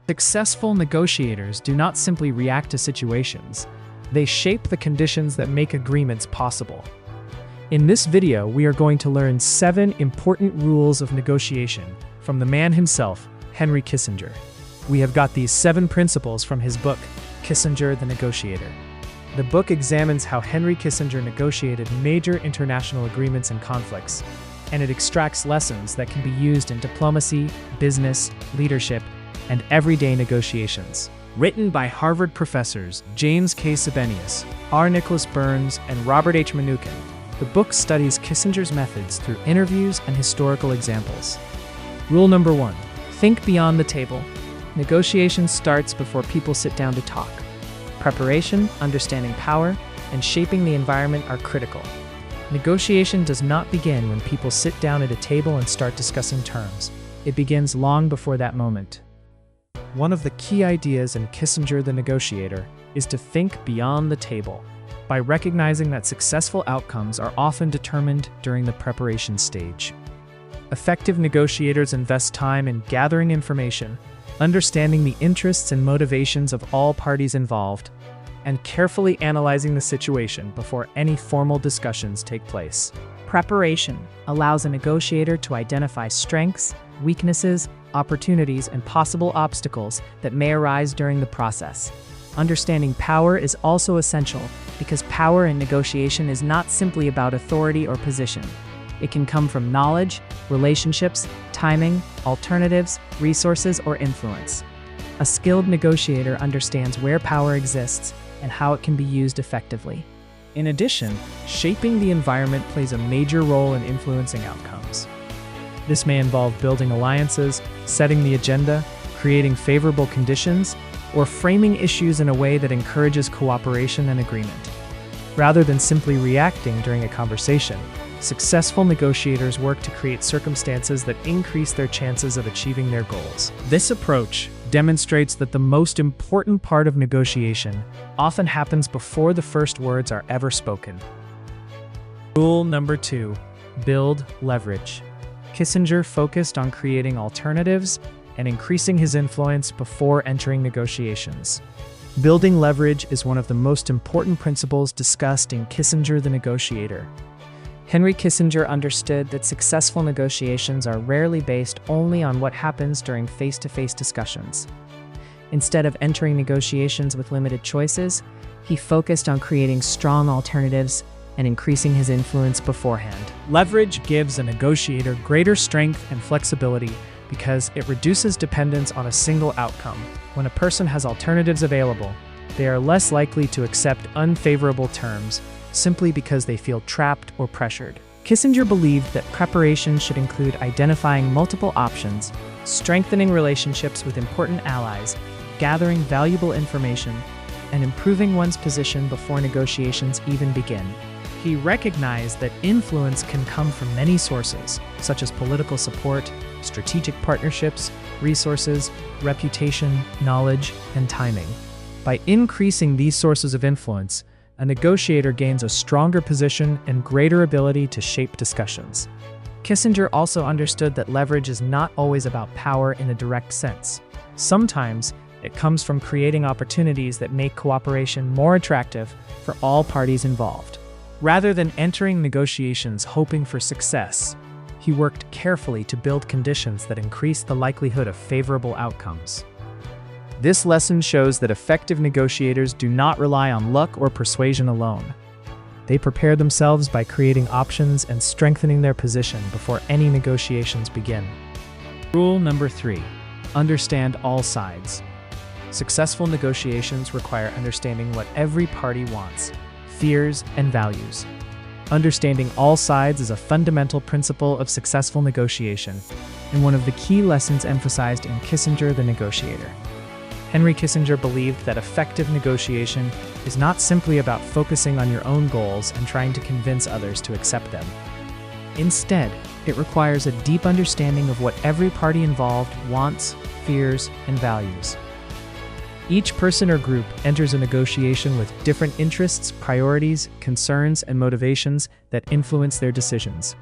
Successful negotiators do not simply react to situations, they shape the conditions that make agreements possible. In this video, we are going to learn 7 important rules of negotiation from the man himself, Henry Kissinger. We have got these 7 principles from his book, Kissinger the Negotiator. The book examines how Henry Kissinger negotiated major international agreements and conflicts, and it extracts lessons that can be used in diplomacy, business, leadership, and everyday negotiations. Written by Harvard professors James K. Sebenius, R. Nicholas Burns, and Robert H. Mnookin, the book studies Kissinger's methods through interviews and historical examples. Rule number 1. Think beyond the table. Negotiation starts before people sit down to talk. Preparation, understanding power, and shaping the environment are critical. Negotiation does not begin when people sit down at a table and start discussing terms. It begins long before that moment. One of the key ideas in Kissinger the Negotiator is to think beyond the table, by recognizing that successful outcomes are often determined during the preparation stage. Effective negotiators invest time in gathering information, understanding the interests and motivations of all parties involved, and carefully analyzing the situation before any formal discussions take place. Preparation allows a negotiator to identify strengths, weaknesses, opportunities, and possible obstacles that may arise during the process. Understanding power is also essential because power in negotiation is not simply about authority or position. It can come from knowledge, relationships, timing, alternatives, resources, or influence. A skilled negotiator understands where power exists and how it can be used effectively. In addition, shaping the environment plays a major role in influencing outcomes. This may involve building alliances, setting the agenda, creating favorable conditions, or framing issues in a way that encourages cooperation and agreement. Rather than simply reacting during a conversation, successful negotiators work to create circumstances that increase their chances of achieving their goals. This approach demonstrates that the most important part of negotiation often happens before the first words are ever spoken. Rule number 2. Build leverage. Kissinger focused on creating alternatives and increasing his influence before entering negotiations. Building leverage is one of the most important principles discussed in Kissinger the Negotiator. Henry Kissinger understood that successful negotiations are rarely based only on what happens during face-to-face discussions. Instead of entering negotiations with limited choices, he focused on creating strong alternatives and increasing his influence beforehand. Leverage gives a negotiator greater strength and flexibility because it reduces dependence on a single outcome. When a person has alternatives available, they are less likely to accept unfavorable terms simply because they feel trapped or pressured. Kissinger believed that preparation should include identifying multiple options, strengthening relationships with important allies, gathering valuable information, and improving one's position before negotiations even begin. He recognized that influence can come from many sources, such as political support, strategic partnerships, resources, reputation, knowledge, and timing. By increasing these sources of influence, a negotiator gains a stronger position and greater ability to shape discussions. Kissinger also understood that leverage is not always about power in a direct sense. Sometimes, it comes from creating opportunities that make cooperation more attractive for all parties involved. Rather than entering negotiations hoping for success, he worked carefully to build conditions that increase the likelihood of favorable outcomes. This lesson shows that effective negotiators do not rely on luck or persuasion alone. They prepare themselves by creating options and strengthening their position before any negotiations begin. Rule number 3. Understand all sides. Successful negotiations require understanding what every party wants, fears, and values. Understanding all sides is a fundamental principle of successful negotiation, and one of the key lessons emphasized in Kissinger the Negotiator. Henry Kissinger believed that effective negotiation is not simply about focusing on your own goals and trying to convince others to accept them. Instead, it requires a deep understanding of what every party involved wants, fears, and values. Each person or group enters a negotiation with different interests, priorities, concerns, and motivations that influence their decisions.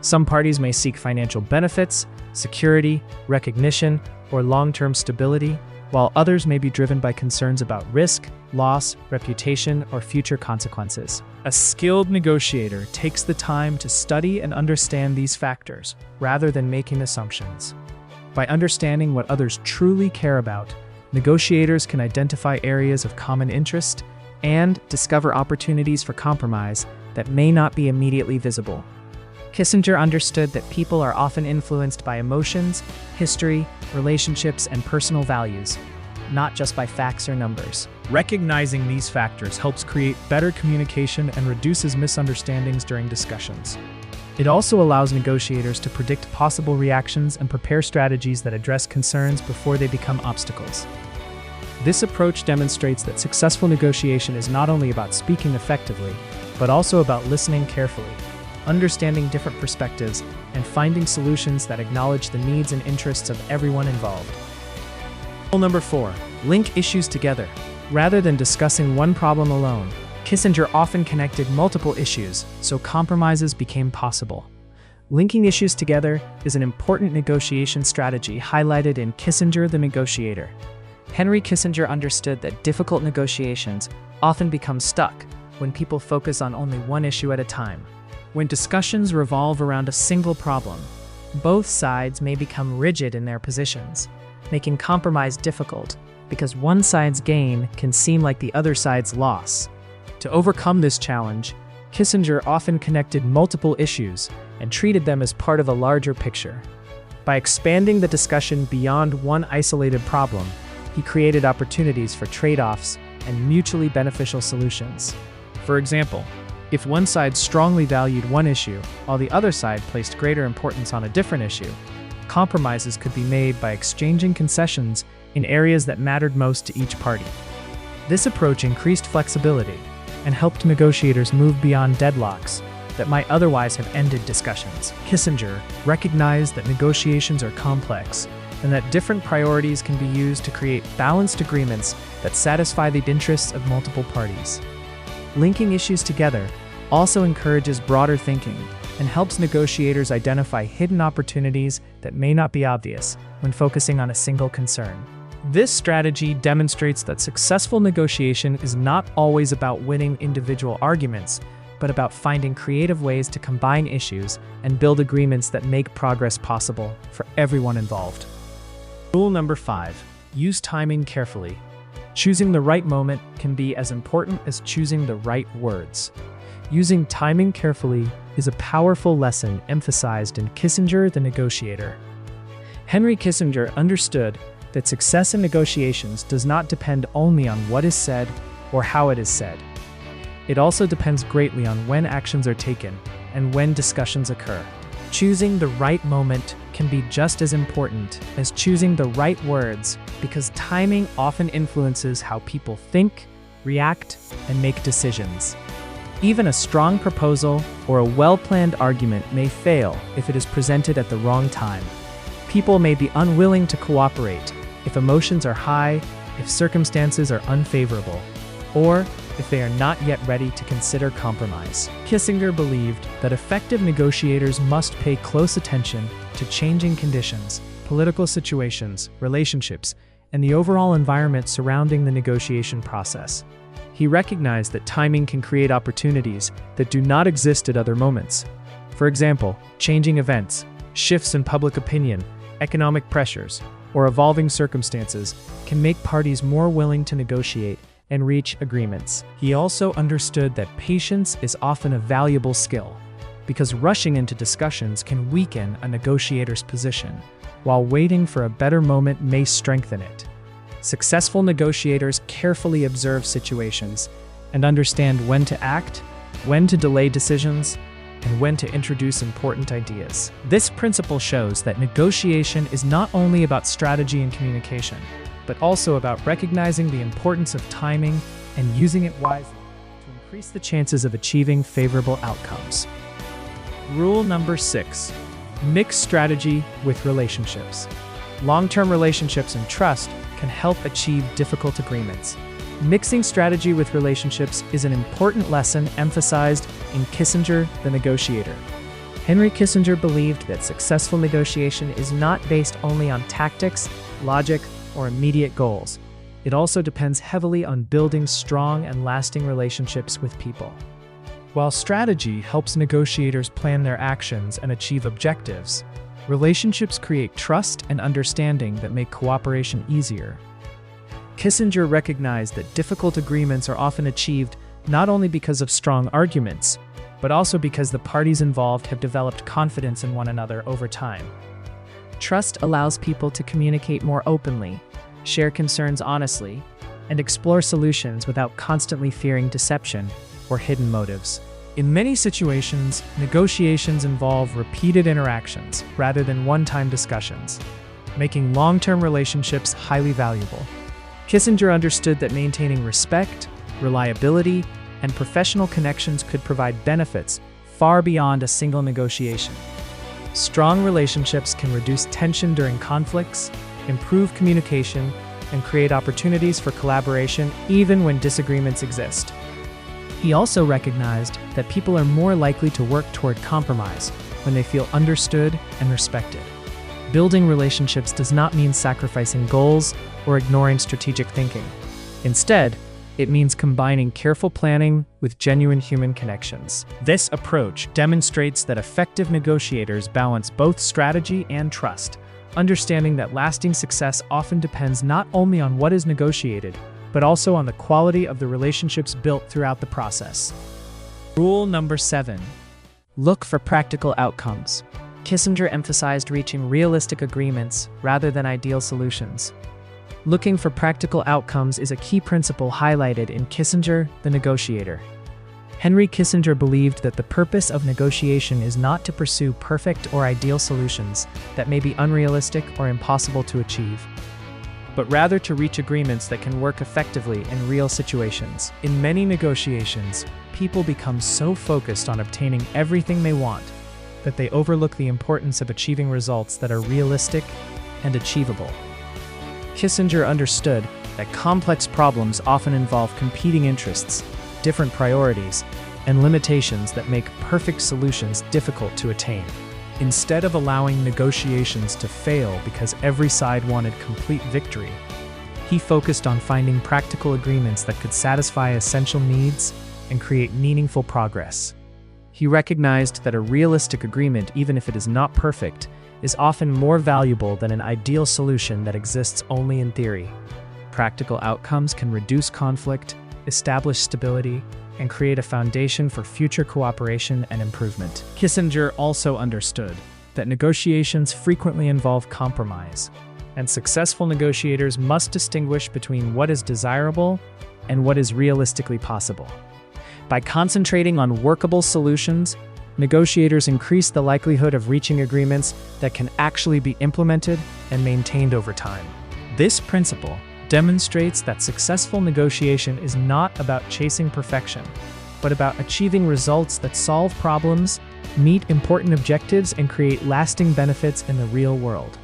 Some parties may seek financial benefits, security, recognition, or long-term stability, while others may be driven by concerns about risk, loss, reputation, or future consequences. A skilled negotiator takes the time to study and understand these factors, rather than making assumptions. By understanding what others truly care about, negotiators can identify areas of common interest and discover opportunities for compromise that may not be immediately visible. Kissinger understood that people are often influenced by emotions, history, relationships, and personal values, not just by facts or numbers. Recognizing these factors helps create better communication and reduces misunderstandings during discussions. It also allows negotiators to predict possible reactions and prepare strategies that address concerns before they become obstacles. This approach demonstrates that successful negotiation is not only about speaking effectively, but also about listening carefully, understanding different perspectives, and finding solutions that acknowledge the needs and interests of everyone involved. Rule number 4. Link issues together. Rather than discussing one problem alone, Kissinger often connected multiple issues, so compromises became possible. Linking issues together is an important negotiation strategy highlighted in Kissinger the Negotiator. Henry Kissinger understood that difficult negotiations often become stuck when people focus on only one issue at a time. When discussions revolve around a single problem, both sides may become rigid in their positions, making compromise difficult because one side's gain can seem like the other side's loss. To overcome this challenge, Kissinger often connected multiple issues and treated them as part of a larger picture. By expanding the discussion beyond one isolated problem, he created opportunities for trade-offs and mutually beneficial solutions. For example, if one side strongly valued one issue, while the other side placed greater importance on a different issue, compromises could be made by exchanging concessions in areas that mattered most to each party. This approach increased flexibility and helped negotiators move beyond deadlocks that might otherwise have ended discussions. Kissinger recognized that negotiations are complex and that different priorities can be used to create balanced agreements that satisfy the interests of multiple parties. Linking issues together also encourages broader thinking and helps negotiators identify hidden opportunities that may not be obvious when focusing on a single concern. This strategy demonstrates that successful negotiation is not always about winning individual arguments, but about finding creative ways to combine issues and build agreements that make progress possible for everyone involved. Rule number 5. Use timing carefully. Choosing the right moment can be as important as choosing the right words. Using timing carefully is a powerful lesson emphasized in Kissinger the Negotiator. Henry Kissinger understood that success in negotiations does not depend only on what is said or how it is said. It also depends greatly on when actions are taken and when discussions occur. Choosing the right moment can be just as important as choosing the right words because timing often influences how people think, react, and make decisions. Even a strong proposal or a well-planned argument may fail if it is presented at the wrong time. People may be unwilling to cooperate if emotions are high, if circumstances are unfavorable, or if they are not yet ready to consider compromise. Kissinger believed that effective negotiators must pay close attention to changing conditions, political situations, relationships, and the overall environment surrounding the negotiation process. He recognized that timing can create opportunities that do not exist at other moments. For example, changing events, shifts in public opinion, economic pressures, or evolving circumstances can make parties more willing to negotiate and reach agreements. He also understood that patience is often a valuable skill, because rushing into discussions can weaken a negotiator's position, while waiting for a better moment may strengthen it. Successful negotiators carefully observe situations and understand when to act, when to delay decisions, and when to introduce important ideas. This principle shows that negotiation is not only about strategy and communication, but also about recognizing the importance of timing and using it wisely to increase the chances of achieving favorable outcomes. Rule number 6. Mix strategy with relationships. Long-term relationships and trust can help achieve difficult agreements. Mixing strategy with relationships is an important lesson emphasized in Kissinger the Negotiator. Henry Kissinger believed that successful negotiation is not based only on tactics, logic, or immediate goals. It also depends heavily on building strong and lasting relationships with people. While strategy helps negotiators plan their actions and achieve objectives, relationships create trust and understanding that make cooperation easier. Kissinger recognized that difficult agreements are often achieved not only because of strong arguments, but also because the parties involved have developed confidence in one another over time. Trust allows people to communicate more openly, share concerns honestly, and explore solutions without constantly fearing deception or hidden motives. In many situations, negotiations involve repeated interactions rather than one-time discussions, making long-term relationships highly valuable. Kissinger understood that maintaining respect, reliability, and professional connections could provide benefits far beyond a single negotiation. Strong relationships can reduce tension during conflicts, improve communication, and create opportunities for collaboration even when disagreements exist. He also recognized that people are more likely to work toward compromise when they feel understood and respected. Building relationships does not mean sacrificing goals or ignoring strategic thinking. Instead, it means combining careful planning with genuine human connections. This approach demonstrates that effective negotiators balance both strategy and trust, understanding that lasting success often depends not only on what is negotiated, but also on the quality of the relationships built throughout the process. Rule number 7. Look for practical outcomes. Kissinger emphasized reaching realistic agreements rather than ideal solutions. Looking for practical outcomes is a key principle highlighted in Kissinger, the Negotiator. Henry Kissinger believed that the purpose of negotiation is not to pursue perfect or ideal solutions that may be unrealistic or impossible to achieve, but rather to reach agreements that can work effectively in real situations. In many negotiations, people become so focused on obtaining everything they want that they overlook the importance of achieving results that are realistic and achievable. Kissinger understood that complex problems often involve competing interests, different priorities, and limitations that make perfect solutions difficult to attain. Instead of allowing negotiations to fail because every side wanted complete victory, he focused on finding practical agreements that could satisfy essential needs and create meaningful progress. He recognized that a realistic agreement, even if it is not perfect, is often more valuable than an ideal solution that exists only in theory. Practical outcomes can reduce conflict, establish stability, and create a foundation for future cooperation and improvement. Kissinger also understood that negotiations frequently involve compromise, and successful negotiators must distinguish between what is desirable and what is realistically possible. By concentrating on workable solutions, negotiators increase the likelihood of reaching agreements that can actually be implemented and maintained over time. This principle demonstrates that successful negotiation is not about chasing perfection, but about achieving results that solve problems, meet important objectives, and create lasting benefits in the real world.